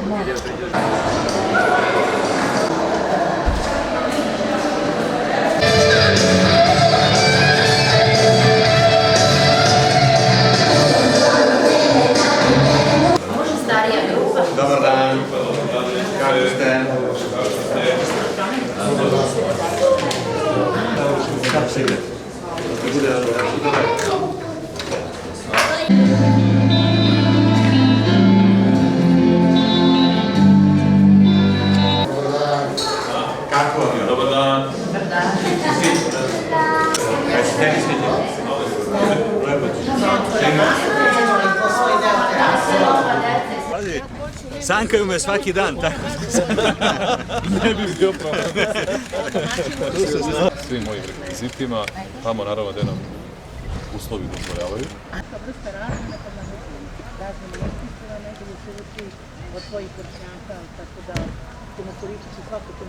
Dobar dan. Kako ste? Kako se ide? Kako vam je? Dobar dan. Dobar dan. Kaj ste tenis vidjeli? Pazi, sankaju me svaki dan, tako ne bi bio problem. Svim mojim rekvizitima, tamo naravno da nam uslovi dozvoljavaju. Vrsta razmena kad nam razmena investitora, nego će ući od svojih vršnjaka, tako da ćemo koristiti svako to